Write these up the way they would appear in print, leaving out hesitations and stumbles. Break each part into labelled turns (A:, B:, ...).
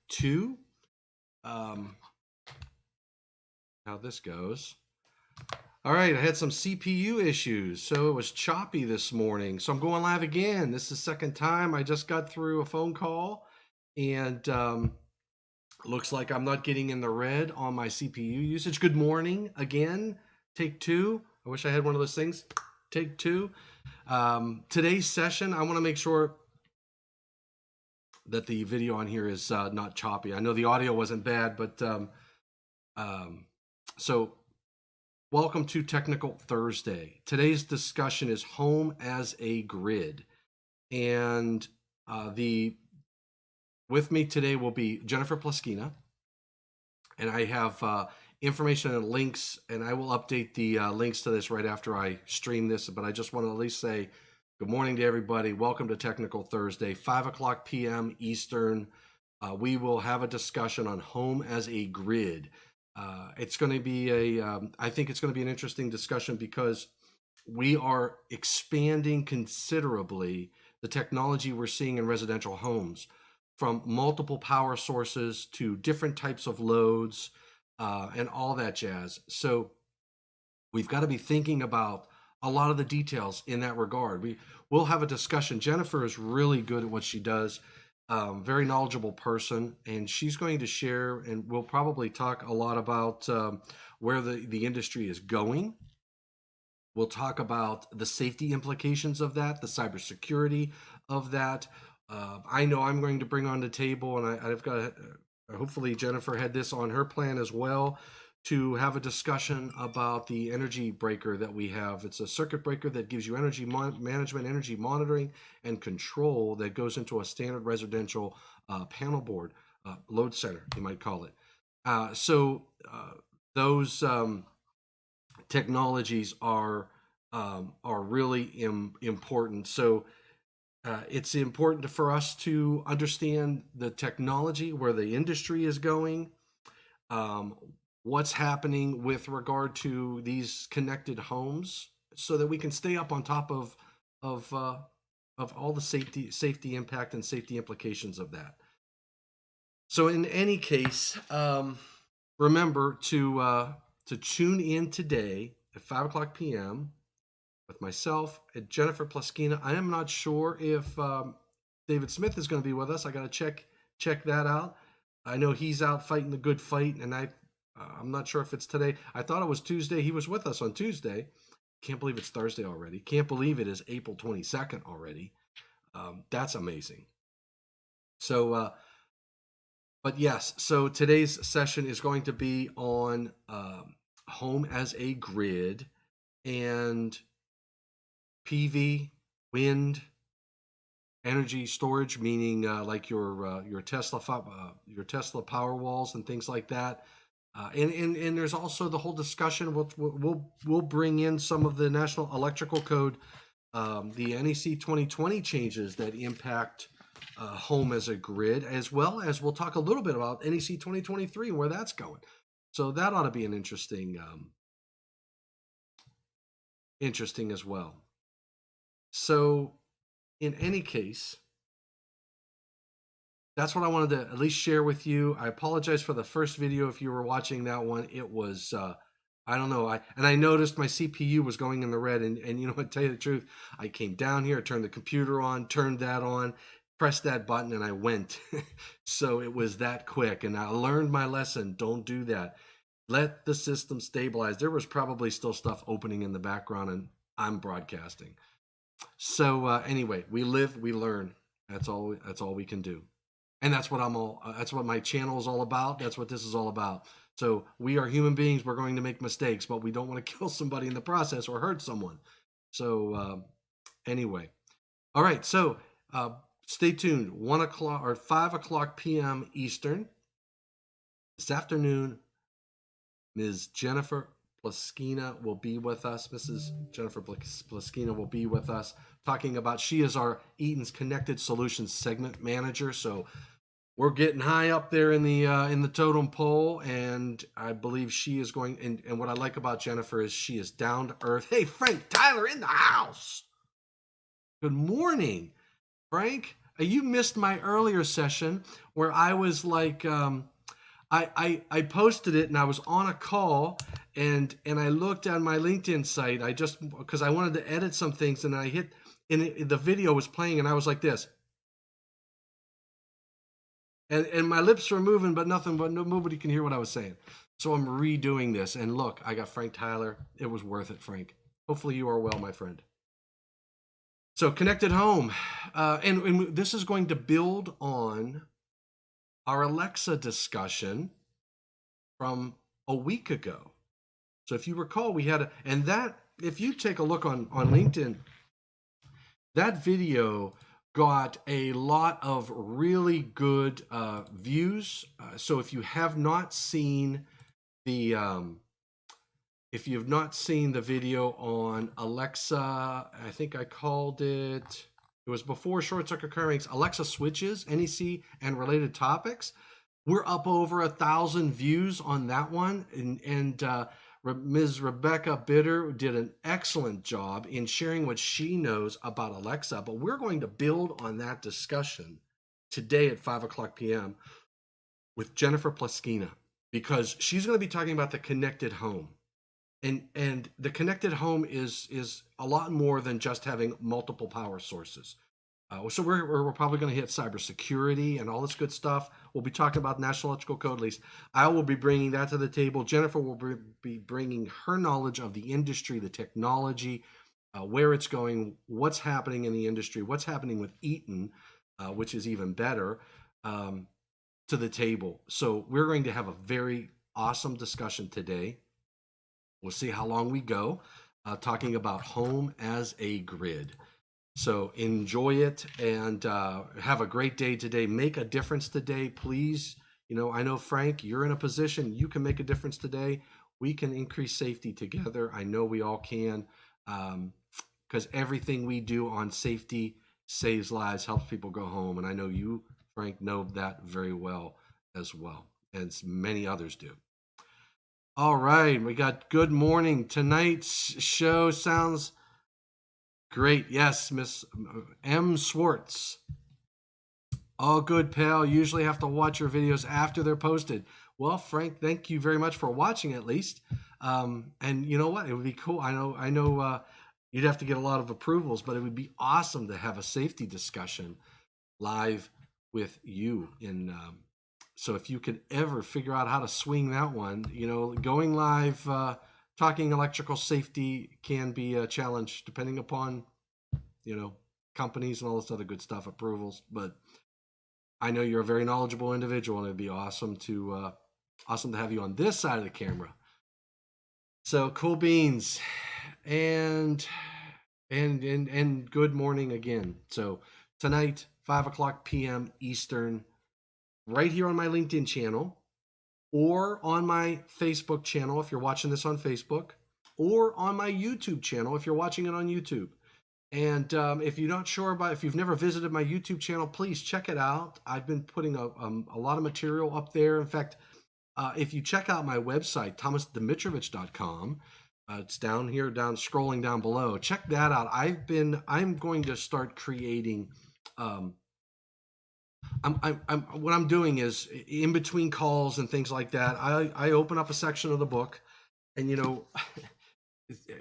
A: 2. How this goes. All right, I had some CPU issues, so it was choppy this morning. So I'm going live again. This is the second time. I just got through a phone call, and looks like I'm not getting in the red on my CPU usage. Good morning again. Take 2. I wish I had one of those things. Take 2. Today's session, I want to make sure that the video on here is not choppy. I know the audio wasn't bad, but so welcome to Technical Thursday. Today's discussion is home as a grid, and with me today will be Jennifer Ploskina, and I have information and links, and I will update the links to this right after I stream this, but I just want to at least say good morning to everybody. Welcome to Technical Thursday, 5 o'clock p.m. Eastern. We will have a discussion on home as a grid. It's going to be I think it's going to be an interesting discussion because we are expanding considerably the technology we're seeing in residential homes, from multiple power sources to different types of loads and all that jazz. So we've got to be thinking about a lot of the details in that regard. We'll have a discussion. Jennifer is really good at what she does. Very knowledgeable person, and she's going to share, and we'll probably talk a lot about where the industry is going. We'll talk about the safety implications of that, the cybersecurity of that. I know I'm going to bring on the table, and I've got, hopefully Jennifer had this on her plan as well, to have a discussion about the energy breaker that we have. It's a circuit breaker that gives you energy management, energy monitoring, and control that goes into a standard residential panel board, load center, you might call it. So those technologies are really important. So it's important for us to understand the technology, where the industry is going, what's happening with regard to these connected homes, so that we can stay up on top of all the safety impact and safety implications of that. So in any case, remember to tune in today at 5 o'clock p.m. with myself and Jennifer Ploskina. I am not sure if David Smith is going to be with us. I got to check that out. I know he's out fighting the good fight, and I'm not sure if it's today. I thought it was Tuesday. He was with us on Tuesday. Can't believe it's Thursday already. Can't believe it is April 22nd already. That's amazing. So, but yes, so today's session is going to be on home as a grid and PV, wind, energy storage, meaning like your Tesla power walls and things like that. And there's also the whole discussion. We'll bring in some of the National Electrical Code, the NEC 2020 changes that impact home as a grid, as well as we'll talk a little bit about NEC 2023 and where that's going. So that ought to be an interesting as well. So in any case, that's what I wanted to at least share with you. I apologize for the first video if you were watching that one. It was, I don't know. I noticed my CPU was going in the red, and you know what, to tell you the truth, I came down here, turned the computer on, turned that on, pressed that button, and I went. So it was that quick, and I learned my lesson. Don't do that. Let the system stabilize. There was probably still stuff opening in the background, and I'm broadcasting. So anyway, we live, we learn. That's all we can do. And that's what that's what my channel is all about. That's what this is all about. So we are human beings. We're going to make mistakes, but we don't want to kill somebody in the process or hurt someone. So anyway, all right. So stay tuned. 1 o'clock or 5 o'clock p.m. Eastern this afternoon. Ms. Jennifer Ploskina will be with us. Mrs. Jennifer Ploskina will be with us, talking about, she is our Eaton's Connected Solutions segment manager. So we're getting high up there in the totem pole, and I believe she is going. And what I like about Jennifer is she is down to earth. Hey, Frank Tyler in the house. Good morning, Frank. You missed my earlier session where I was like, I posted it and I was on a call and I looked at my LinkedIn site. I just because I wanted to edit some things and I hit and the video was playing and I was like this. And my lips were moving, but nobody can hear what I was saying. So I'm redoing this. And look, I got Frank Tyler. It was worth it, Frank. Hopefully you are well, my friend. So connected home, and this is going to build on our Alexa discussion from a week ago. So if you recall, we had and that if you take a look on LinkedIn, that video got a lot of really good views. So if you have not seen the video on Alexa, I think I called it. It was before short circuit current ranks, Alexa switches, NEC, and related topics. We're up over 1,000 views on that one, and Ms. Rebecca Bitter did an excellent job in sharing what she knows about Alexa. But we're going to build on that discussion today at 5:00 p.m. with Jennifer Ploskina, because she's going to be talking about the connected home. And the connected home is a lot more than just having multiple power sources. So we're probably going to hit cybersecurity and all this good stuff. We'll be talking about National Electrical Code, at least. I will be bringing that to the table. Jennifer will be bringing her knowledge of the industry, the technology, where it's going, what's happening in the industry, what's happening with Eaton, which is even better, to the table. So we're going to have a very awesome discussion today. We'll see how long we go, talking about home as a grid. So enjoy it and have a great day today. Make a difference today, please. I know, Frank, you're in a position you can make a difference today. We can increase safety together. I know we all can, because everything we do on safety saves lives, helps people go home. And I know you, Frank, know that very well as well, as many others do. All right, we got good morning. Tonight's show sounds great. Yes, Miss M. Swartz. All good, pal. Usually have to watch your videos after they're posted. Well, Frank, thank you very much for watching at least. And you know what? It would be cool. I know you'd have to get a lot of approvals, but it would be awesome to have a safety discussion live with you in so if you could ever figure out how to swing that one, going live, talking electrical safety can be a challenge depending upon, companies and all this other good stuff, approvals. But I know you're a very knowledgeable individual, and it'd be awesome to have you on this side of the camera. So cool beans, and good morning again. So tonight, 5:00 p.m. Eastern. Right here on my LinkedIn channel, or on my Facebook channel if you're watching this on Facebook, or on my YouTube channel if you're watching it on YouTube. And if you're not sure if you've never visited my YouTube channel, please check it out. I've been putting a lot of material up there. In fact, if you check out my website, thomasdimitrovich.com, it's down here, scrolling down below. Check that out. I'm going to start creating. What I'm doing is in between calls and things like that, I open up a section of the book, and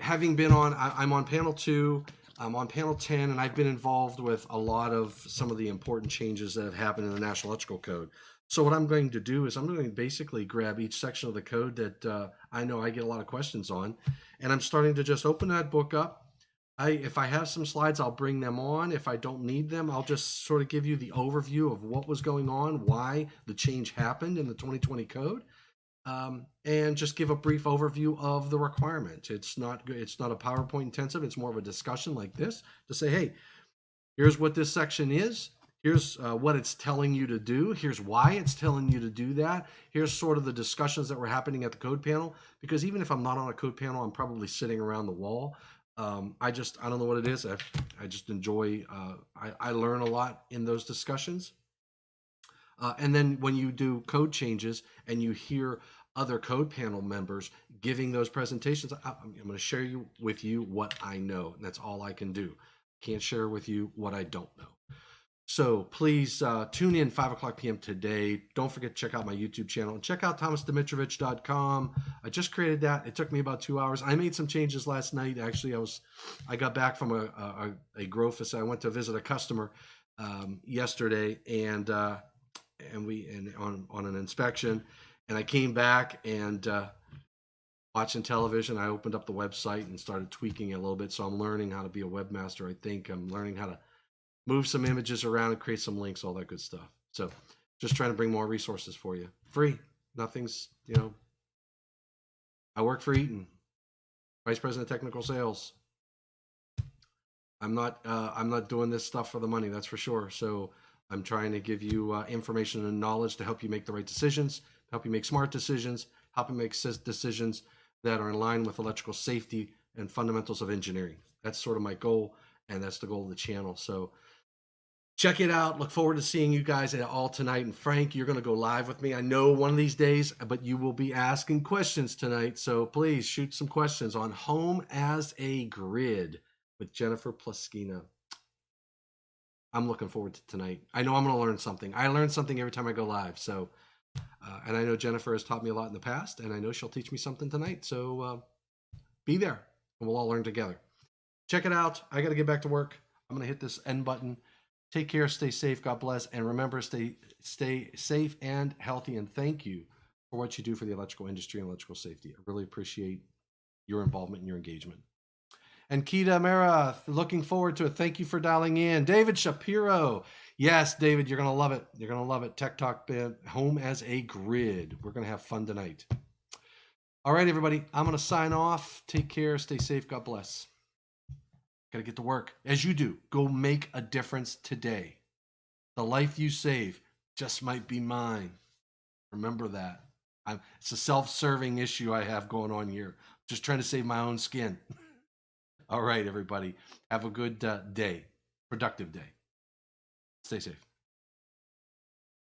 A: having been I'm on panel 2, I'm on panel 10, and I've been involved with a lot of some of the important changes that have happened in the National Electrical Code. So what I'm going to do is I'm going to basically grab each section of the code that I know I get a lot of questions on, and I'm starting to just open that book up. If I have some slides, I'll bring them on. If I don't need them, I'll just sort of give you the overview of what was going on, why the change happened in the 2020 code, and just give a brief overview of the requirement. It's not a PowerPoint intensive. It's more of a discussion like this to say, hey, here's what this section is. Here's what it's telling you to do. Here's why it's telling you to do that. Here's sort of the discussions that were happening at the code panel. Because even if I'm not on a code panel, I'm probably sitting around the wall. I don't know what it is. I just enjoy, I learn a lot in those discussions. And then when you do code changes and you hear other code panel members giving those presentations, I'm going to share with you what I know. And that's all I can do. Can't share with you what I don't know. So please tune in 5 o'clock p.m. today. Don't forget to check out my YouTube channel and check out thomasdimitrovich.com. I just created that. It took me about 2 hours. I made some changes last night. Actually, I got back from a grow facility. I went to visit a customer yesterday and on an inspection, and I came back and watching television. I opened up the website and started tweaking it a little bit. So I'm learning how to be a webmaster. I think I'm learning how to move some images around and create some links, all that good stuff. So just trying to bring more resources for you. Free. Nothing's, I work for Eaton, Vice President of Technical Sales. I'm not doing this stuff for the money, that's for sure. So I'm trying to give you information and knowledge to help you make the right decisions, help you make smart decisions, help you make decisions that are in line with electrical safety and fundamentals of engineering. That's sort of my goal, and that's the goal of the channel. So check it out. Look forward to seeing you guys all tonight. And Frank, you're going to go live with me. I know one of these days, but you will be asking questions tonight. So please shoot some questions on Home as a Grid with Jennifer Ploskina. I'm looking forward to tonight. I know I'm going to learn something. I learn something every time I go live. So, and I know Jennifer has taught me a lot in the past, and I know she'll teach me something tonight. So be there, and we'll all learn together. Check it out. I got to get back to work. I'm going to hit this end button. Take care, stay safe, God bless, and remember, stay safe and healthy, and thank you for what you do for the electrical industry and electrical safety. I really appreciate your involvement and your engagement. And Kita Mera, looking forward to it. Thank you for dialing in. David Shapiro. Yes, David, you're going to love it. You're going to love it. Tech Talk, Home as a Grid. We're going to have fun tonight. All right, everybody, I'm going to sign off. Take care, stay safe, God bless. Got to get to work. As you do, go make a difference today. The life you save just might be mine. Remember that. It's a self-serving issue I have going on here. Just trying to save my own skin. All right, everybody. Have a good day. Productive day. Stay safe.